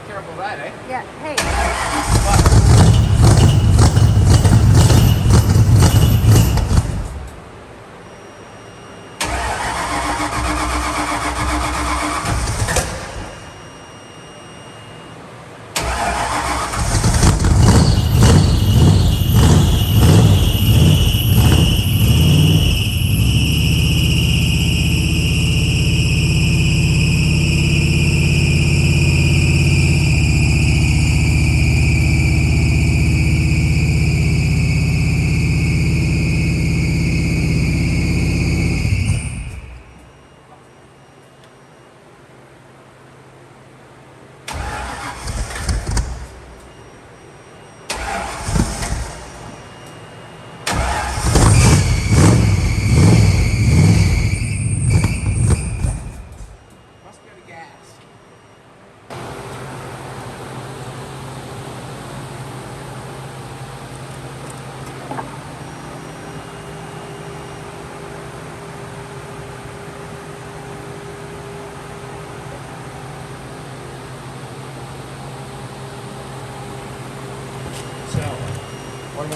careful of that, eh? Yeah, hey.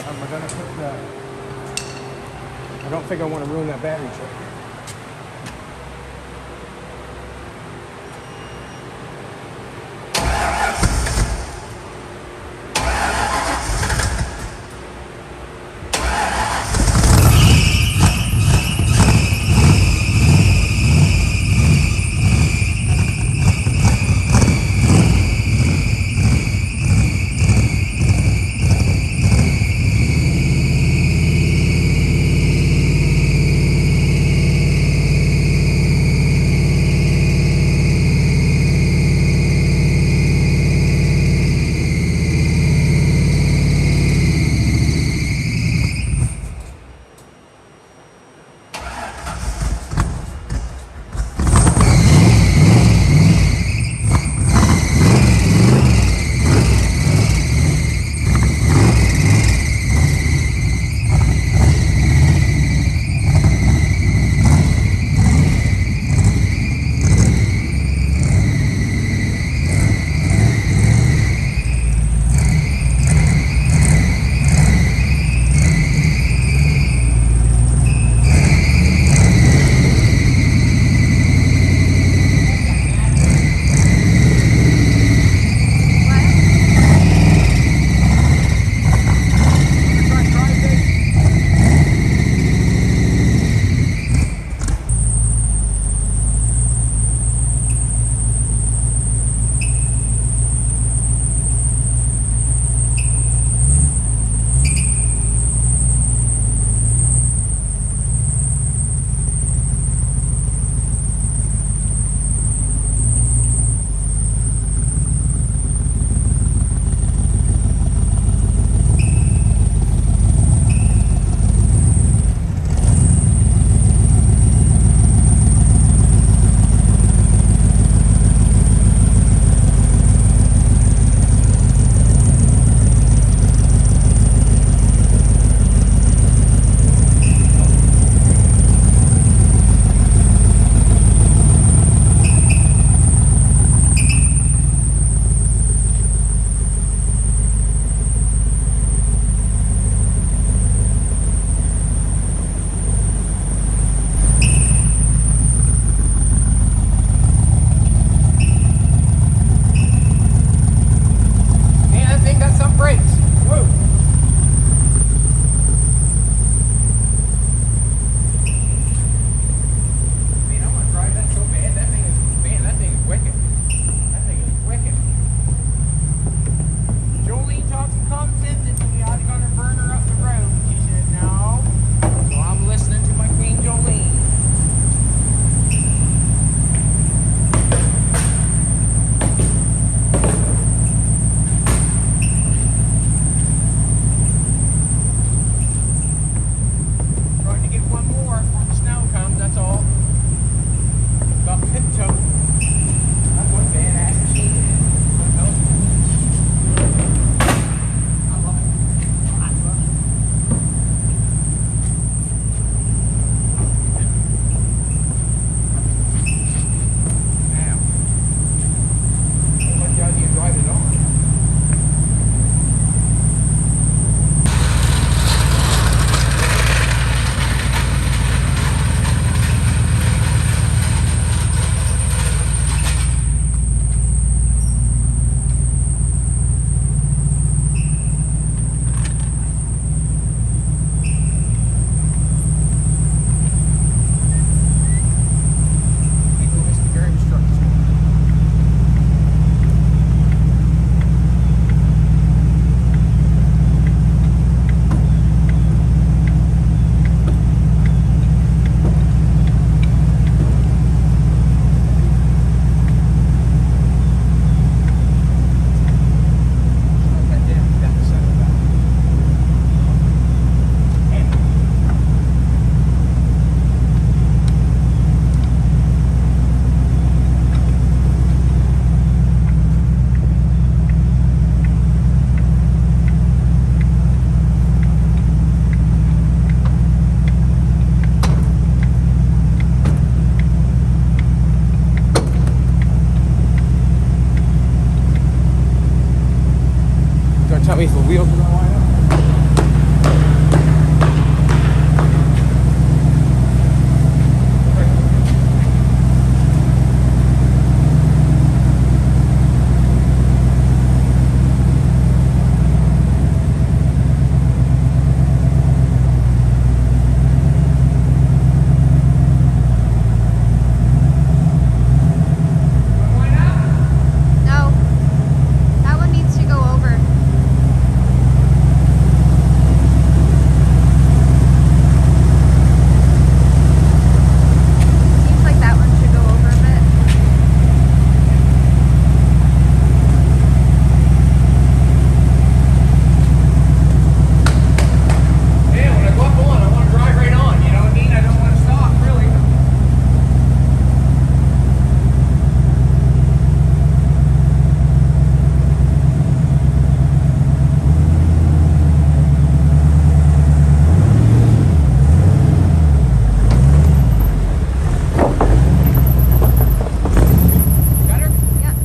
Am I gonna put the... I don't think I want to ruin that battery tray. me if the wheels are gonna line up. No, that one needs to go over. Seems like that one should go over a bit. Yeah, when I go up on, I want to drive right on, you know what I mean? I don't want to stop, really. Better? Yep.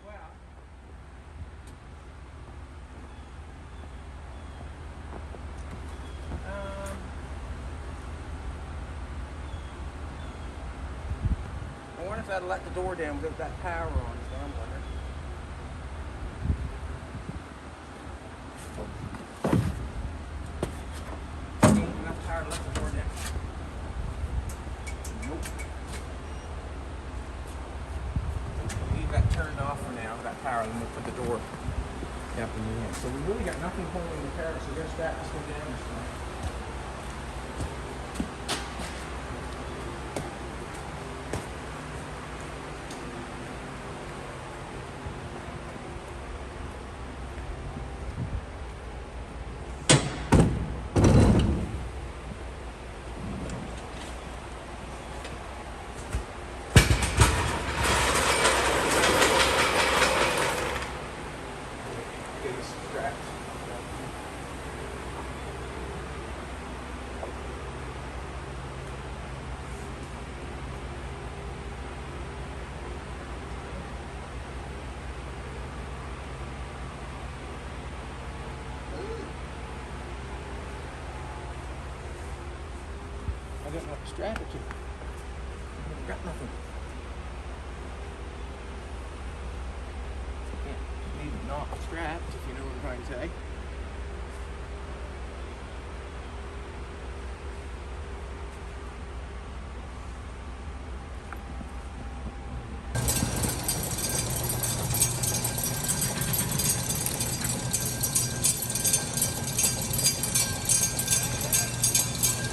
Well. I wonder if that'll let the door down without that power on, is what I'm wondering. Ain't enough power to let the door down. Nope. We'll leave that turned off for now, that power, and we'll put the door up in the end. So we really got nothing holding the power, so we're going to strap this one down this time. Get this strapped. I don't know what to strap it to. I've got nothing. Yeah, leave it not strapped, if you know what I'm trying to say.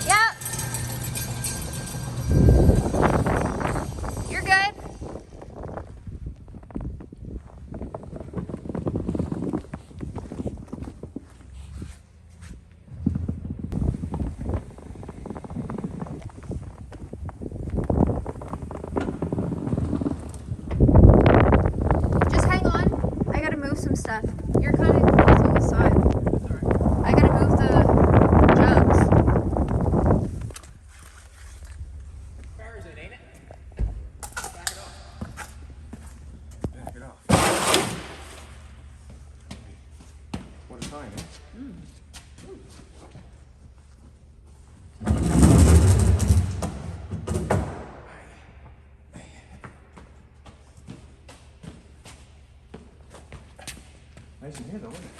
Yep. You're good. Just hang on. I gotta move some stuff. You're kind of close on the side. I gotta move the jugs. Fire is it, ain't it? Back it off. Back it off. What a time, eh? Nice in here though, isn't it?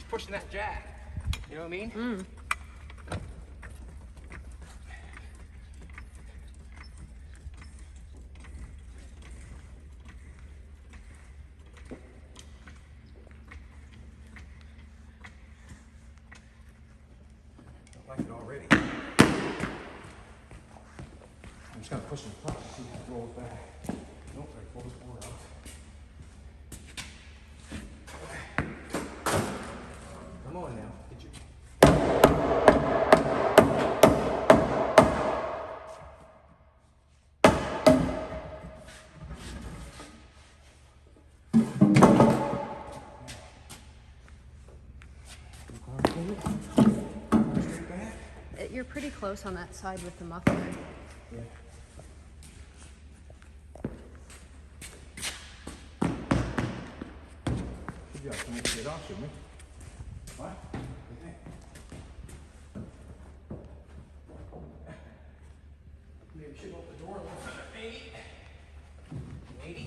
Pushing that jack, you know what I mean? Mm. just gonna push the clutch and see if it rolls back. Nope, I pulled this board out. Okay. Come on now, get your... You're pretty close on that side with the muffler. Yeah. Should be able to make it off, shouldn't we? What? What do you think? Maybe we should open the door a little bit. Maybe.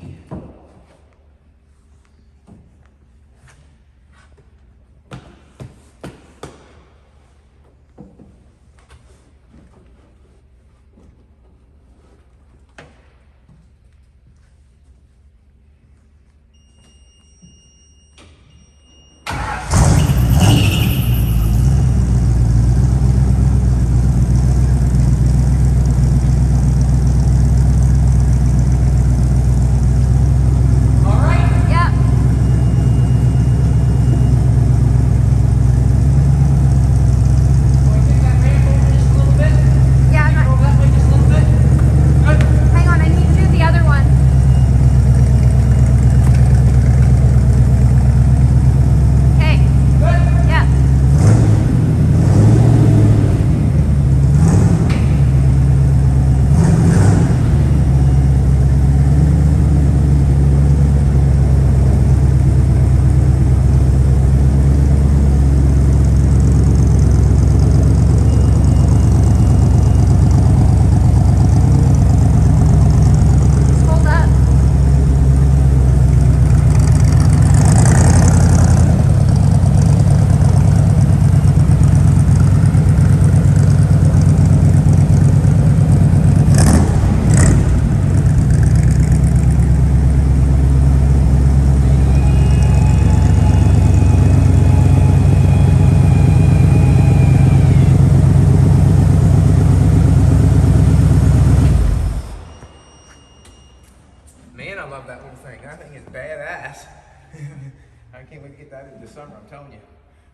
I can't wait to get that in the summer, I'm telling you.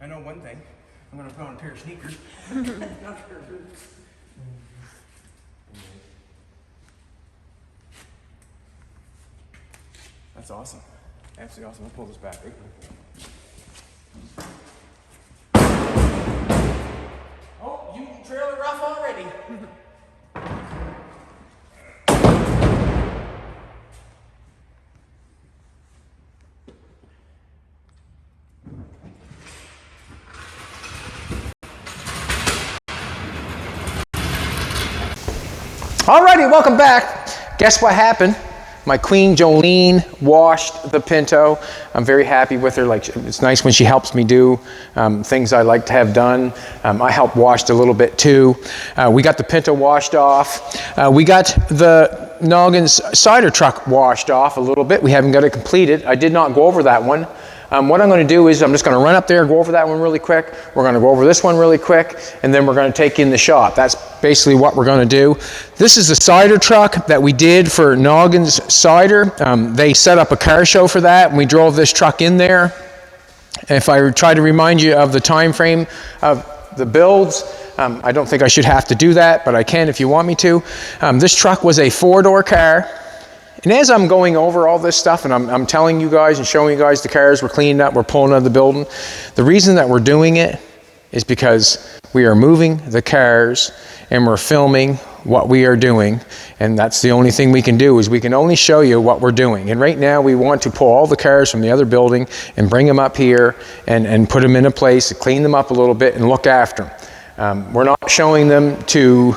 I know one thing, I'm gonna put on a pair of sneakers. Not a pair of boots. That's awesome. Absolutely awesome. We'll pull this back. Oh, you trailer rough already. Alrighty, welcome back. Guess what happened? My queen Jolene washed the Pinto. I'm very happy with her. Like, it's nice when she helps me do things I like to have done. I helped wash a little bit too. We got the Pinto washed off. We got the Noggin's cider truck washed off a little bit. We haven't got it completed. I did not go over that one. What I'm going to do is I'm just going to run up there and go over that one really quick. We're going to go over this one really quick, and then we're going to take in the shop. That's basically what we're going to do. This is the cider truck that we did for Noggin's Cider. They set up a car show for that, and we drove this truck in there. If I try to remind you of the time frame of the builds, I don't think I should have to do that, but I can if you want me to. This truck was a four-door car. And as I'm going over all this stuff and I'm telling you guys and showing you guys the cars we're cleaning up, we're pulling out of the building, the reason that we're doing it is because we are moving the cars and we're filming what we are doing. And that's the only thing we can do, is we can only show you what we're doing. And right now we want to pull all the cars from the other building and bring them up here and put them in a place, clean them up a little bit and look after them. We're not showing them to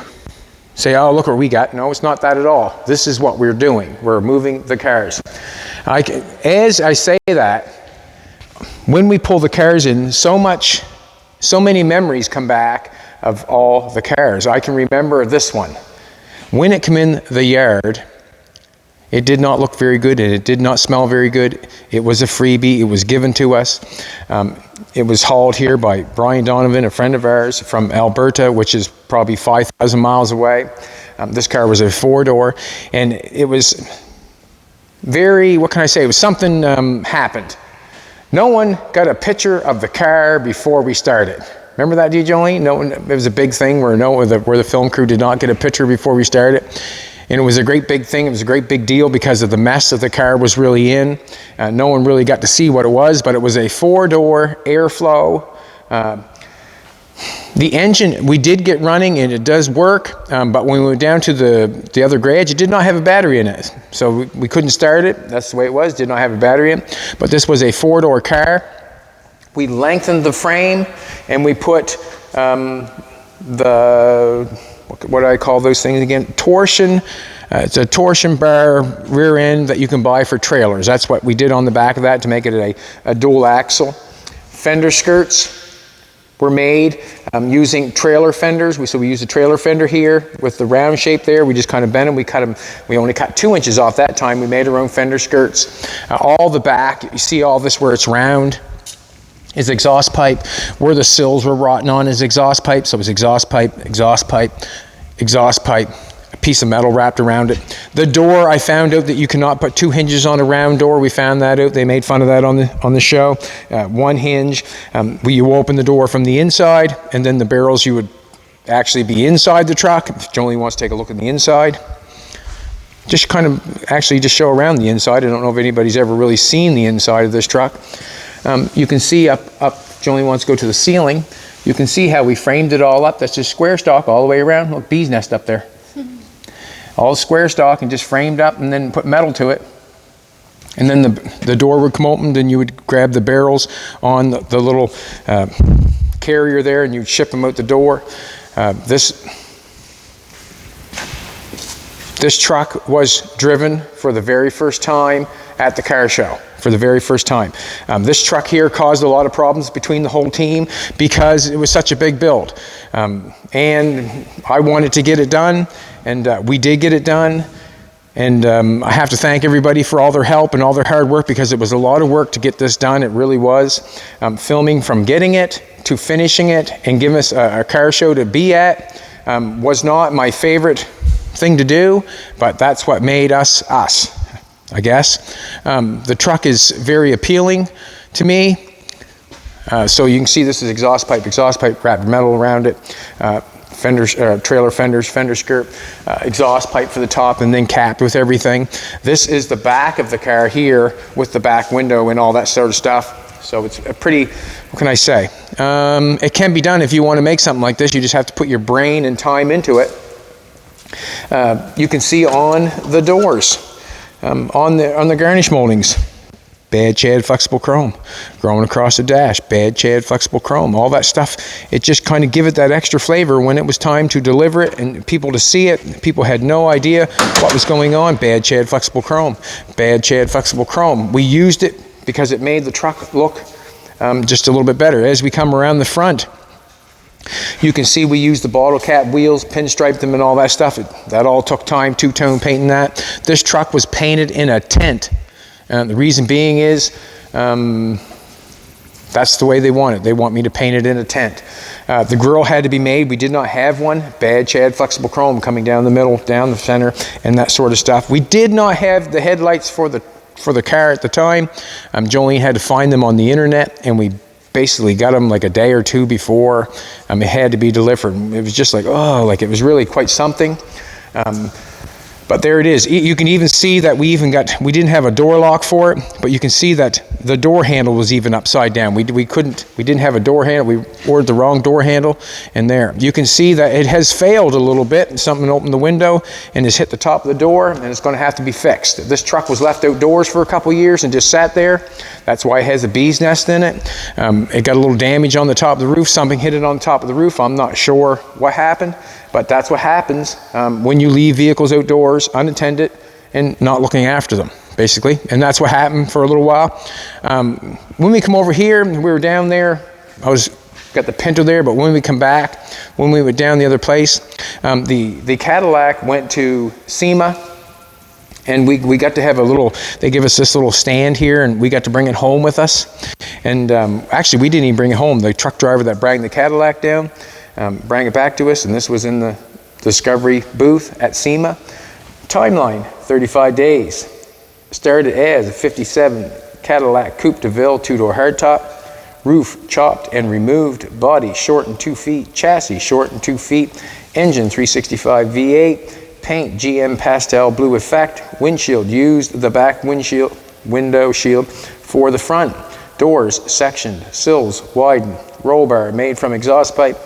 say, oh, look what we got. No, it's not that at all. This is what we're doing. We're moving the cars. As I say that, when we pull the cars in, so many memories come back of all the cars. I can remember this one. When it came in the yard, it did not look very good and it did not smell very good. It was a freebie. It was given to us. It was hauled here by Brian Donovan, a friend of ours from Alberta, which is probably 5,000 miles away. This car was a 4-door, and it was very, what can I say, it was something happened. No one got a picture of the car before we started. Remember that, Jolene? No one, it was a big thing where the film crew did not get a picture before we started. And it was a great big thing. It was a great big deal because of the mess that the car was really in. No one really got to see what it was, but it was a 4-door Airflow. The engine, we did get running and it does work, but when we went down to the other garage, it did not have a battery in it. So we couldn't start it. That's the way it was, did not have a battery in it. But this was a 4-door car. We lengthened the frame and we put what do I call those things again? Torsion. It's a torsion bar rear end that you can buy for trailers. That's what we did on the back of that to make it a dual axle. Fender skirts were made using trailer fenders. So we used a trailer fender here with the round shape there. We just kind of bent them. We cut them. We only cut 2 inches off that time. We made our own fender skirts. All the back, you see all this where it's round is exhaust pipe. Where the sills were rotten on is exhaust pipe. So it was exhaust pipe, exhaust pipe, exhaust pipe, a piece of metal wrapped around it. The door, I found out that you cannot put 2 hinges on a round door. We found that out. They made fun of that on the show. 1 hinge. You open the door from the inside, and then the barrels you would actually be inside the truck. If Jolene wants to take a look at the inside. Just kind of actually just show around the inside. I don't know if anybody's ever really seen the inside of this truck. You can see up, Jolene wants to go to the ceiling. You can see how we framed it all up. That's just square stock all the way around. Look, bee's nest up there. All square stock and just framed up and then put metal to it. And then the door would come open and you would grab the barrels on the little carrier there and you'd ship them out the door. This truck was driven for the very first time at the car show. For the very first time. This truck here caused a lot of problems between the whole team because it was such a big build. And I wanted to get it done, and we did get it done. And I have to thank everybody for all their help and all their hard work because it was a lot of work to get this done. It really was. Filming from getting it to finishing it and giving us a car show to be at was not my favorite thing to do, but that's what made us us. I guess. The truck is very appealing to me. So you can see this is exhaust pipe wrapped metal around it, fenders, trailer fenders, fender skirt, exhaust pipe for the top and then capped with everything. This is the back of the car here with the back window and all that sort of stuff. So it's a pretty, what can I say? It can be done if you want to make something like this. You just have to put your brain and time into it. You can see on the doors. On the garnish moldings, bad Chad flexible chrome, growing across the dash, bad Chad flexible chrome, all that stuff. It just kind of give it that extra flavor when it was time to deliver it and people to see it. People had no idea what was going on. Bad Chad flexible chrome, bad Chad flexible chrome. We used it because it made the truck look just a little bit better. As we come around the front, you can see we used the bottle cap wheels, pinstriped them and all that stuff. That all took time, two-tone painting that. This truck was painted in a tint. The reason being is that's the way they want it. They want me to paint it in a tent. The grill had to be made. We did not have one. Bad Chad flexible chrome coming down the middle, down the center, and that sort of stuff. We did not have the headlights for the car at the time. Jolene had to find them on the internet, and we basically got them like a day or two before it had to be delivered. It was just like, oh, like it was really quite something. But there it is. You can even see that we didn't have a door lock for it, but you can see that the door handle was even upside down. We didn't have a door handle. We ordered the wrong door handle, and there. You can see that it has failed a little bit. Something opened the window and has hit the top of the door, and it's going to have to be fixed. This truck was left outdoors for a couple years and just sat there. That's why it has a bee's nest in it. It got a little damage on the top of the roof. Something hit it on the top of the roof. I'm not sure what happened. But that's what happens when you leave vehicles outdoors unattended and not looking after them, basically. And that's what happened for a little while. When we come over here, we were down there. Got the Pinto there, but when we come back, when we went down the other place, the Cadillac went to SEMA. And we got to have they give us this little stand here, and we got to bring it home with us. And actually, we didn't even bring it home. The truck driver that brought the Cadillac down, bring it back to us, and this was in the Discovery booth at SEMA. Timeline, 35 days. Started as a 57 Cadillac Coupe de Ville 2-door hardtop. Roof chopped and removed. Body shortened 2 feet. Chassis shortened 2 feet. Engine 365 V8. Paint GM pastel blue effect. Windshield used the back window shield for the front. Doors sectioned. Sills widened. Roll bar made from exhaust pipe.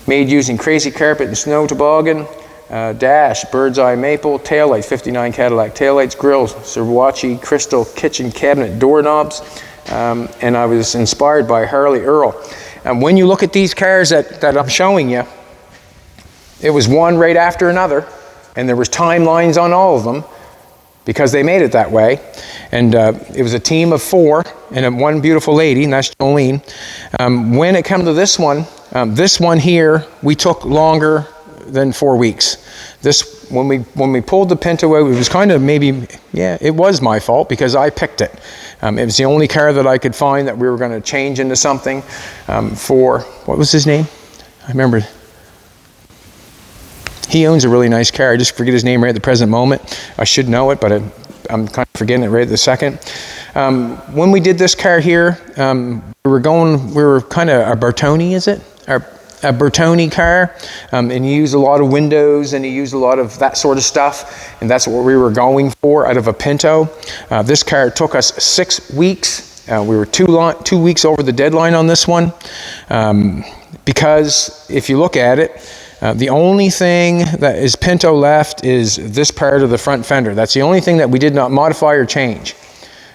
Made using crazy carpet and snow toboggan. Dash, bird's eye maple, taillights, 59 Cadillac taillights, grills, Sawachi crystal kitchen cabinet doorknobs, and I was inspired by Harley Earl. And when you look at these cars that I'm showing you, it was one right after another, and there was timelines on all of them because they made it that way. And it was a team of 4 and one beautiful lady, and that's Jolene. When it came to this one here, we took longer than 4 weeks. This, when we pulled the Pinto out, it was kind of maybe, yeah, it was my fault because I picked it. It was the only car that I could find that we were going to change into something for, what was his name? I remember. He owns a really nice car. I just forget his name right at the present moment. I should know it, but I'm kind of forgetting it right at the second. When we did this car here, we were kind of a Bertoni, is it? A Bertoni car, and he used a lot of windows and he used a lot of that sort of stuff, and that's what we were going for out of a Pinto. This car took us 6 weeks. We were 2 weeks over the deadline on this one, because if you look at it, the only thing that is Pinto left is this part of the front fender. That's the only thing that we did not modify or change.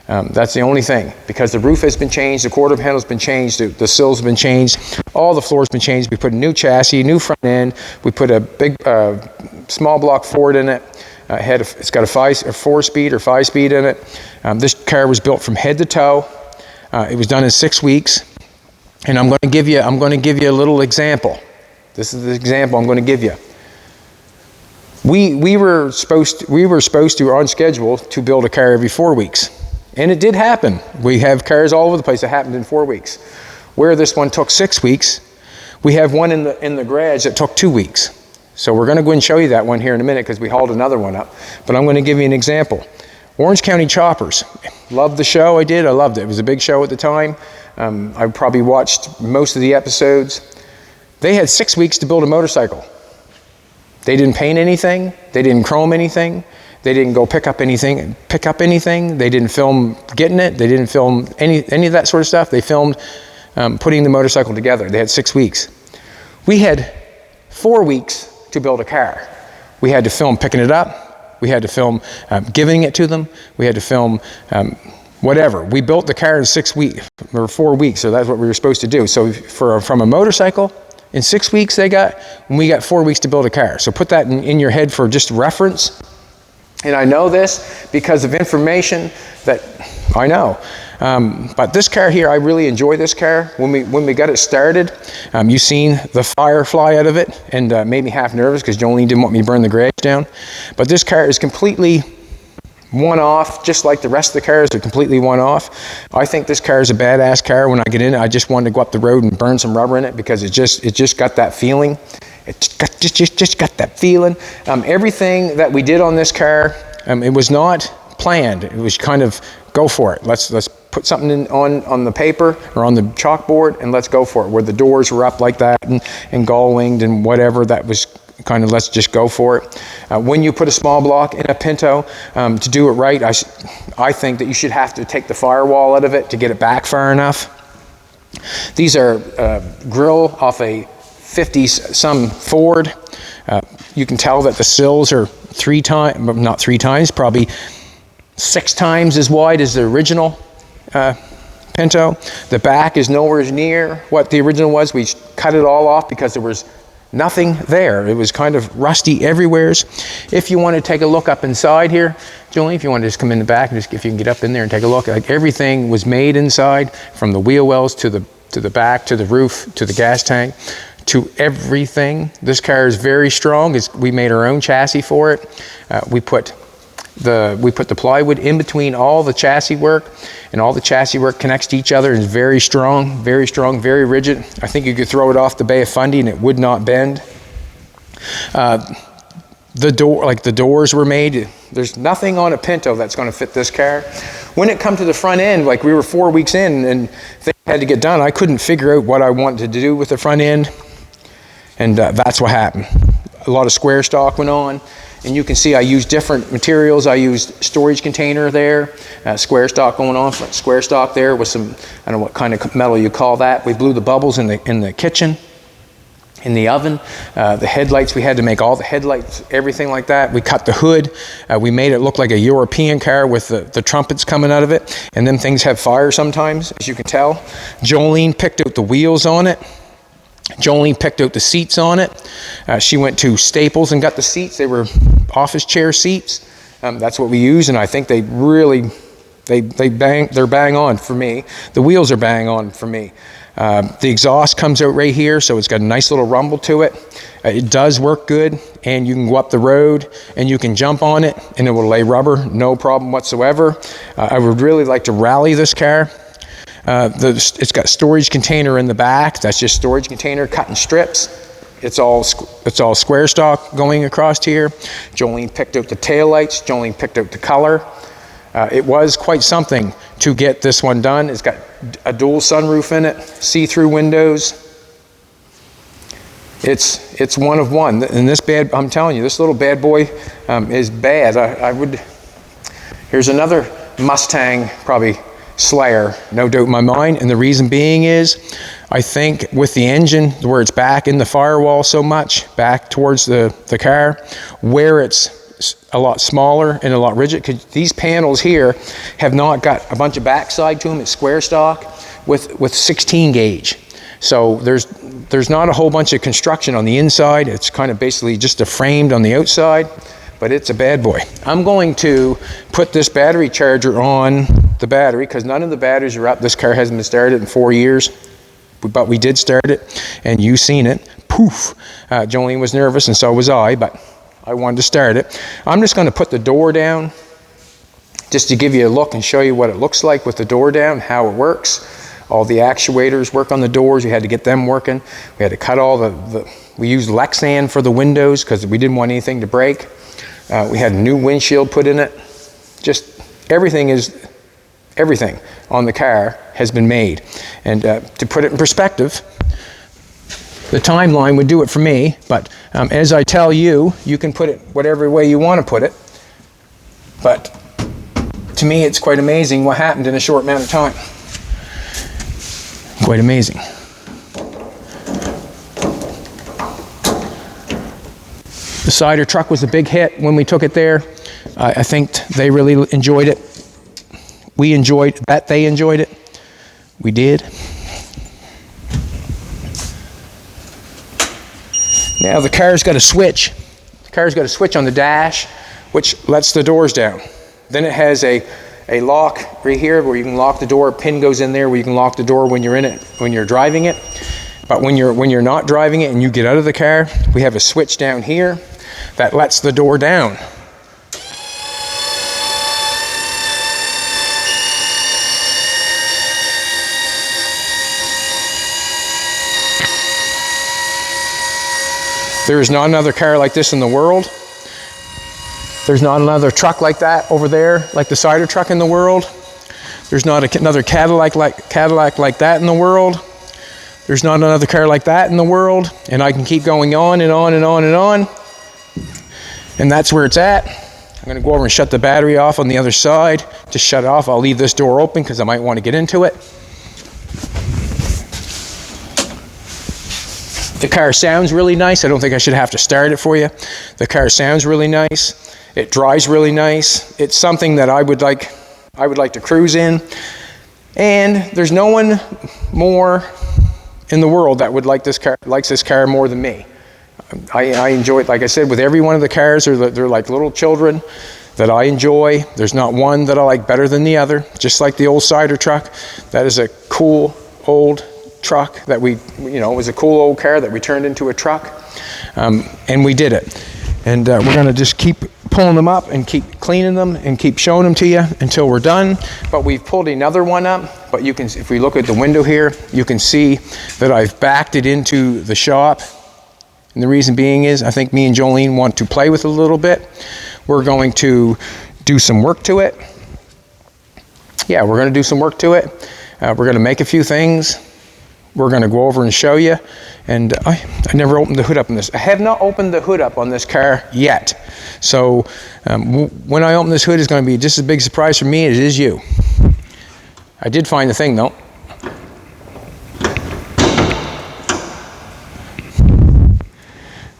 That's the only thing, because the roof has been changed, the quarter panel has been changed, the sills have been changed, all the floors have been changed. We put a new chassis, new front end. We put a big small block Ford in it. It's got a 4-speed or 5-speed in it. This car was built from head to toe. It was done in 6 weeks, and I'm going to give you a little example. This is the example I'm going to give you. We were supposed to on schedule to build a car every 4 weeks. And it did happen. We have cars all over the place that happened in 4 weeks. Where this one took 6 weeks, we have one in the garage that took 2 weeks. So we're going to go and show you that one here in a minute because we hauled another one up. But I'm going to give you an example. Orange County Choppers. Loved the show. I did. I loved it. It was a big show at the time. I probably watched most of the episodes. They had 6 weeks to build a motorcycle. They didn't paint anything. They didn't chrome anything. They didn't go pick up anything. They didn't film getting it. They didn't film any of that sort of stuff. They filmed putting the motorcycle together. They had 6 weeks. We had 4 weeks to build a car. We had to film picking it up. We had to film giving it to them. We had to film whatever. We built the car in 6 weeks or 4 weeks. So that's what we were supposed to do. So from a motorcycle, in 6 weeks we got 4 weeks to build a car. So put that in your head for just reference. And I know this because of information that I know. But this car here, I really enjoy this car. When we got it started, you seen the fire fly out of it, and made me half nervous because Jolene didn't want me to burn the garage down. But this car is completely one-off, just like the rest of the cars are completely one-off. I think this car is a badass car. When I get in it, I just wanted to go up the road and burn some rubber in it because it just got that feeling. It just got that feeling. Everything that we did on this car, it was not planned. It was kind of go for it. Let's put something on the paper or on the chalkboard and let's go for it. Where the doors were up like that and gull-winged and whatever, that was kind of let's just go for it. When you put a small block in a Pinto, to do it right, I think that you should have to take the firewall out of it to get it back far enough. These are grill off a 50s some Ford. You can tell that the sills are not three times, probably 6 times as wide as the original Pinto. The back is nowhere near what the original was. We cut it all off because there was nothing there. It was kind of rusty everywhere. If you want to take a look up inside here, Julie, if you want to just come in the back and just if you can get up in there and take a look, like everything was made inside, from the wheel wells to the back, to the roof, to the gas tank, to everything. This car is very strong. We made our own chassis for it. We put the plywood in between all the chassis work, and all the chassis work connects to each other and is very strong, very rigid. I think you could throw it off the Bay of Fundy and it would not bend. The doors were made. There's nothing on a Pinto that's going to fit this car. When it come to the front end, like we were 4 weeks in and things had to get done, I couldn't figure out what I wanted to do with the front end, and that's what happened. A lot of square stock went on, and you can see I used different materials. I used storage container there, square stock going on, square stock there with some, I don't know what kind of metal you call that. We blew the bubbles in the kitchen. In the oven, the headlights, we had to make all the headlights, everything like that. We cut the hood. We made it look like a European car with the trumpets coming out of it. And then things have fire sometimes, as you can tell. Jolene picked out the wheels on it. Jolene picked out the seats on it. She went to Staples and got the seats. They were office chair seats. That's what we use, and I think they really, they're bang on for me. The wheels are bang on for me. The exhaust comes out right here, so it's got a nice little rumble to it. It does work good, and you can go up the road and you can jump on it and it will lay rubber, no problem whatsoever. I would really like to rally this car. It's got storage container in the back. That's just storage container cut in strips. It's all square stock going across here. Jolene picked out the taillights. Jolene picked out the color. It was quite something to get this one done. It's got a dual sunroof in it, see-through windows. It's one of one. And this bad, I'm telling you, this little bad boy is bad. Here's another Mustang, probably Slayer, no doubt in my mind. And the reason being is, I think with the engine, where it's back in the firewall so much, back towards the car, where it's a lot smaller and a lot rigid, because these panels here have not got a bunch of backside to them. It's square stock with 16 gauge. So there's not a whole bunch of construction on the inside. It's kind of basically just a framed on the outside, but it's a bad boy. I'm going to put this battery charger on the battery because none of the batteries are up. This car hasn't been started in 4 years, but we did start it, and you seen it. Poof. Jolene was nervous and so was I, but I wanted to start it. I'm just going to put the door down just to give you a look and show you what it looks like with the door down, how it works. All the actuators work on the doors. We had to get them working. We had to cut all we used Lexan for the windows because we didn't want anything to break. We had a new windshield put in it. Just everything on the car has been made. And to put it in perspective, the timeline would do it for me, but as I tell you, you can put it whatever way you want to put it. But to me, it's quite amazing what happened in a short amount of time. Quite amazing. The Cider truck was a big hit when we took it there. I think they really enjoyed it. We enjoyed that. They enjoyed it. We did. Now the car's got a switch. The car's got a switch on the dash, which lets the doors down. Then it has a lock right here where you can lock the door. A pin goes in there where you can lock the door when you're in it, when you're driving it. But when you're not driving it and you get out of the car, we have a switch down here that lets the door down. There is not another car like this in the world. There's not another truck like that over there, like the Cider truck in the world. There's not another Cadillac like that in the world. There's not another car like that in the world. And I can keep going on and on and on and on. And that's where it's at. I'm going to go over and shut the battery off on the other side. To shut it off, I'll leave this door open because I might want to get into it. The car sounds really nice. I don't think I should have to start it for you. The car sounds really nice. It drives really nice. It's something that I would like to cruise in. And there's no one more in the world that would likes this car more than me. I enjoy it, like I said, with every one of the cars. They're like little children that I enjoy. There's not one that I like better than the other. Just like the old Cider truck. That is a cool old truck that it was a cool old car that we turned into a truck, and we did it. And we're going to just keep pulling them up and keep cleaning them and keep showing them to you until we're done. But we've pulled another one up, but you can, if we look at the window here, you can see that I've backed it into the shop And the reason being is I think me and Jolene want to play with it a little bit. We're going to do some work to it. Yeah, we're going to do some work to it. We're going to make a few things. We're going to go over and show you. And I never opened the hood up on this. I have not opened the hood up on this car yet. So when I open this hood, it's going to be just as big a surprise for me as it is you. I did find the thing though.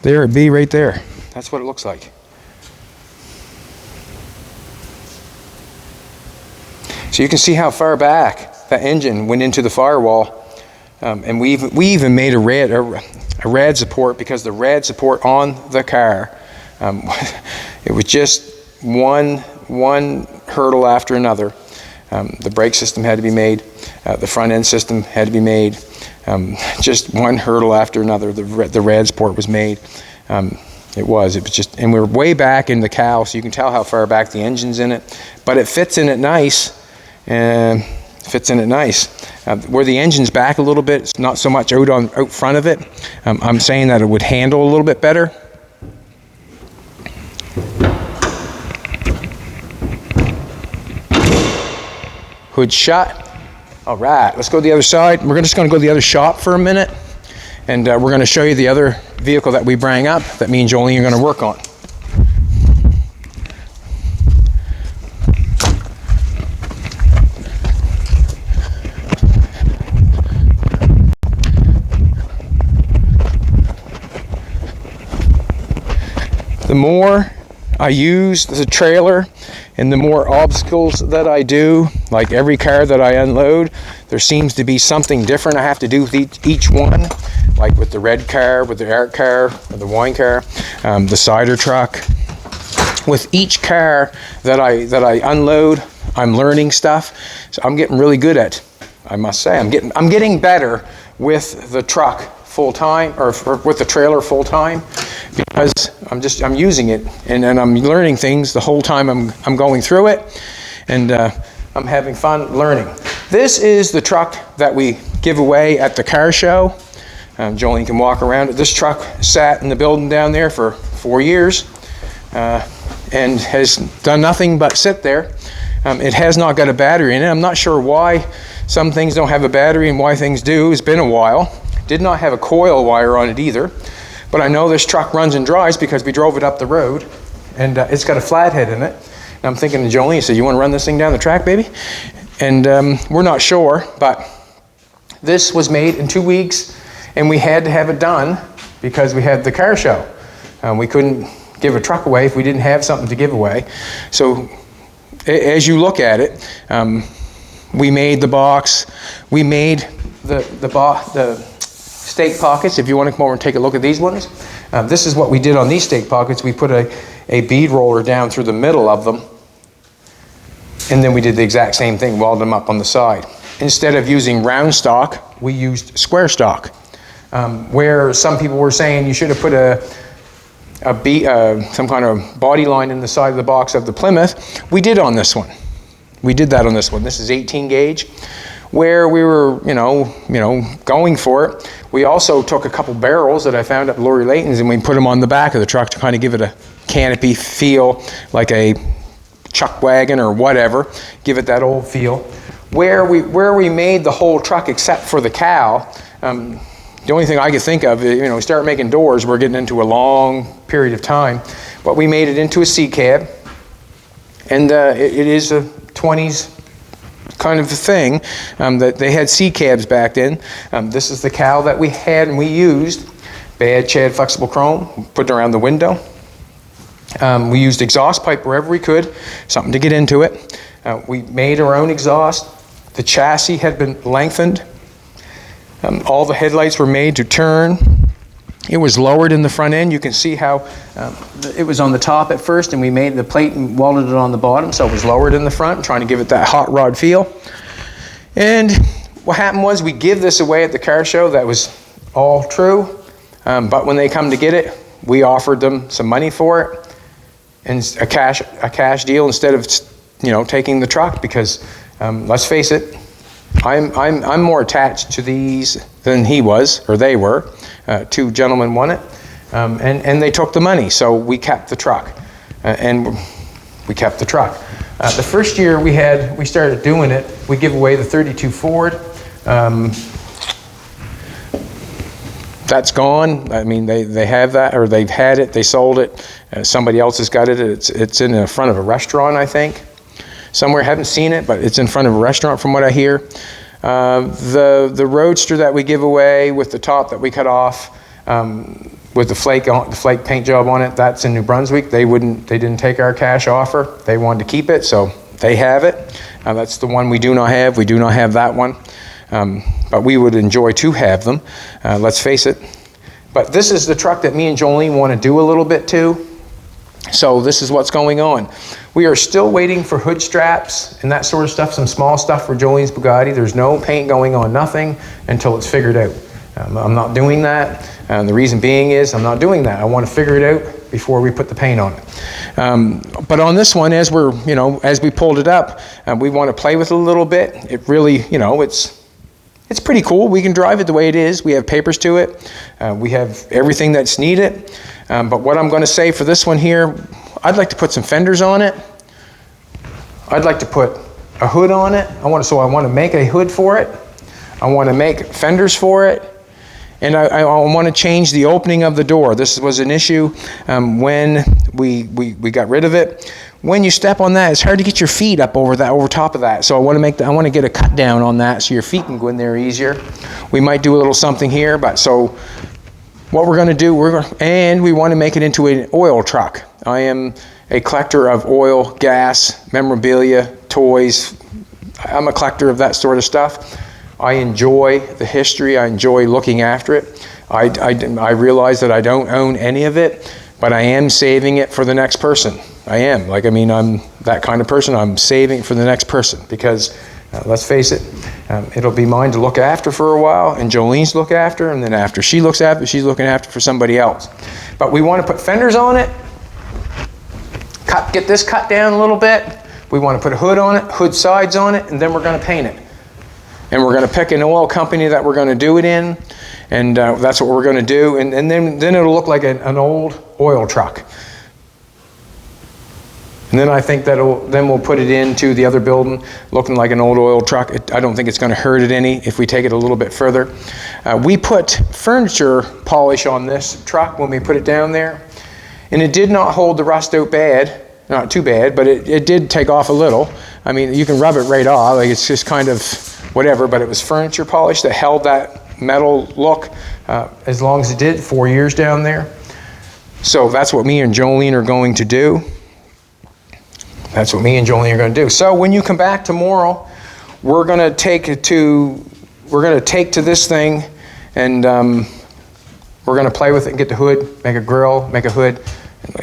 There it be right there. That's what it looks like. So you can see how far back that engine went into the firewall. And we even made a rad support, because the rad support on the car, it was just one hurdle after another. The brake system had to be made. The front end system had to be made. Just one hurdle after another. The rad support was made. It was just, and we're way back in the cow, so you can tell how far back the engine's in it. But it fits in it nice. Where the engine's back a little bit, it's not so much out front of it. I'm saying that it would handle a little bit better. Hood shut. All right, let's go to the other side. We're just going to go to the other shop for a minute, and we're going to show you the other vehicle that we bring up that me and Jolene are going to work on. The more I use the trailer and the more obstacles that I do, like every car that I unload, there seems to be something different I have to do with each one. Like with the red car, with the Eric car, or the wine car, the cider truck. With each car that I unload, I'm learning stuff. So I'm getting really good at, I must say, I'm getting better with the truck full time, or with the trailer full time, because I'm using it and I'm learning things the whole time I'm going through it, and I'm having fun learning. This is the truck that we give away at the car show. Jolene can walk around it. This truck sat in the building down there for 4 years and has done nothing but sit there. It has not got a battery in it. I'm not sure why some things don't have a battery and why things do. It's been a while. Did not have a coil wire on it either. But I know this truck runs and drives because we drove it up the road, and it's got a flathead in it. And I'm thinking to Jolene, so you want to run this thing down the track, baby? And we're not sure, but this was made in 2 weeks, and we had to have it done because we had the car show. We couldn't give a truck away if we didn't have something to give away. So as you look at it, we made the box, we made the stake pockets. If you want to come over and take a look at these ones, this is what we did on these stake pockets. We put a bead roller down through the middle of them, and then we did the exact same thing, welded them up on the side. Instead of using round stock, we used square stock. Where some people were saying you should have put some kind of body line in the side of the box of the Plymouth, we did on this one. We did that on this one. This is 18 gauge. Where we were, going for it, we also took a couple barrels that I found at Lori Layton's, and we put them on the back of the truck to kind of give it a canopy feel, like a chuck wagon or whatever, give it that old feel. Where we made the whole truck except for the cow, the only thing I could think of is, we start making doors, we're getting into a long period of time, but we made it into a C cab, and it is a 20s kind of a thing. That they had C cabs back then. This is the cow that we had and we used. Bad Chad flexible chrome, put it around the window. We used exhaust pipe wherever we could, something to get into it. We made our own exhaust. The chassis had been lengthened. All the headlights were made to turn. It was lowered in the front end. You can see how it was on the top at first, and we made the plate and welded it on the bottom, so it was lowered in the front, trying to give it that hot rod feel. And what happened was we give this away at the car show. That was all true. But when they come to get it, we offered them some money for it, and a cash deal instead of taking the truck, because let's face it, I'm more attached to these than he was, or they were. Two gentlemen won it. and they took the money, so we kept the truck, and we kept the truck. The first year we started doing it, we give away the 32 Ford. That's gone. I mean, they have that, or they've had it, they sold it. Somebody else has got it. It's in the front of a restaurant, I think. Somewhere, haven't seen it, but it's in front of a restaurant from what I hear. The Roadster that we give away with the top that we cut off, with the flake paint job on it, that's in New Brunswick. They didn't take our cash offer. They wanted to keep it, so they have it. That's the one we do not have. We do not have that one. But we would enjoy to have them, let's face it. But this is the truck that me and Jolene want to do a little bit too. So this is what's going on. We are still waiting for hood straps and that sort of stuff, some small stuff for Jolene's Bugatti. There's no paint going on, nothing, until it's figured out. I'm not doing that. The reason being is I'm not doing that. I want to figure it out before we put the paint on it. But on this one, as we pulled it up, we want to play with it a little bit. It really, it's pretty cool. We can drive it the way it is. We have papers to it. We have everything that's needed. But what I'm going to say for this one here, I'd like to put some fenders on it. I'd like to put a hood on it. I want to make a hood for it. I want to make fenders for it. And I want to change the opening of the door. This was an issue when we got rid of it. When you step on that, it's hard to get your feet up over top of that. So I want to get a cut down on that so your feet can go in there easier. We might do a little something here, but so what we're going to do, and we want to make it into an oil truck. I am a collector of oil, gas, memorabilia, toys. I'm a collector of that sort of stuff. I enjoy the history. I enjoy looking after it. I realize that I don't own any of it, but I am saving it for the next person. I am. I'm that kind of person. I'm saving for the next person because, let's face it, it'll be mine to look after for a while, and Jolene's look after, and then after she looks after, she's looking after for somebody else. But we want to put fenders on it, get this cut down a little bit. We want to put a hood on it, hood sides on it, and then we're going to paint it. And we're going to pick an oil company that we're going to do it in, and that's what we're going to do. And then it'll look like an old oil truck. And then I think then we'll put it into the other building looking like an old oil truck. I don't think it's going to hurt it any if we take it a little bit further. We put furniture polish on this truck when we put it down there, and it did not hold the rust out bad. Not too bad, but it did take off a little. I mean, you can rub it right off. It's just kind of whatever, but it was furniture polish that held that metal look as long as it did, 4 years down there. So that's what me and Jolene are going to do. That's what me and Jolene are going to do. So when you come back tomorrow, we're going to take to this thing, and we're going to play with it and get the hood, make a grill, make a hood.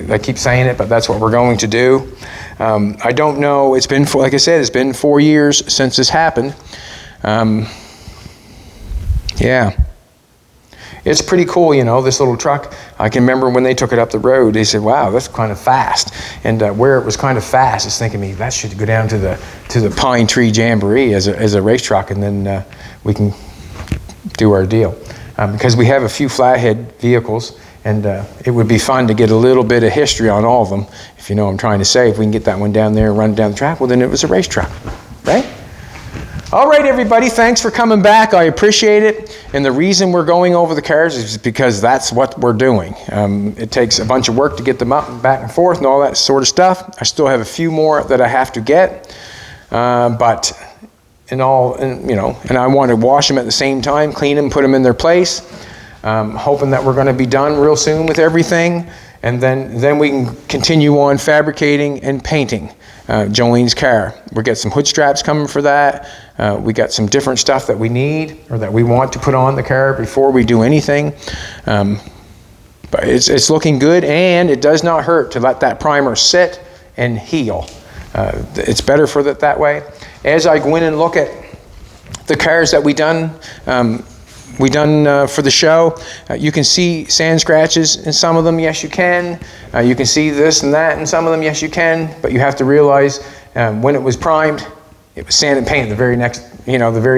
I keep saying it, but that's what we're going to do. I don't know. It's been, like I said, it's been 4 years since this happened. Yeah. It's pretty cool, this little truck. I can remember when they took it up the road, they said, wow, that's kind of fast. And where it was kind of fast, it's thinking, that should go down to the Pine Tree Jamboree as a race truck, and then we can do our deal. Because we have a few flathead vehicles, and it would be fun to get a little bit of history on all of them. If you know what I'm trying to say, if we can get that one down there and run it down the track, well, then it was a race truck, right? All right, everybody, thanks for coming back. I appreciate it. And the reason we're going over the cars is because that's what we're doing. It takes a bunch of work to get them up and back and forth and all that sort of stuff. I still have a few more that I have to get, and I want to wash them at the same time, clean them, put them in their place. Hoping that we're going to be done real soon with everything, and then we can continue on fabricating and painting Jolene's car. We got some hood straps coming for that. We got some different stuff that we need or that we want to put on the car before we do anything. But it's looking good, and it does not hurt to let that primer sit and heal. It's better for it that way. As I go in and look at the cars that we done for the show, you can see sand scratches in some of them. Yes, you can. You can see this and that in some of them. Yes, you can. But you have to realize when it was primed, it was sand and paint the very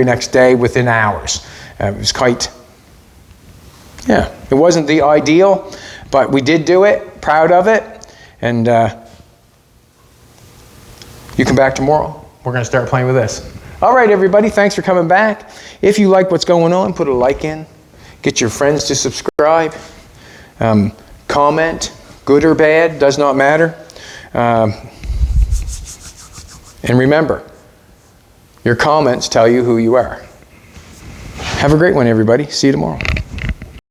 next day within hours. It was quite, it wasn't the ideal, But we did do it, proud of it, and you come back tomorrow. We're gonna start playing with this. All right, everybody, thanks for coming back. If you like what's going on, put a like in. Get your friends to subscribe. Comment, good or bad, does not matter. And remember, your comments tell you who you are. Have a great one, everybody. See you tomorrow.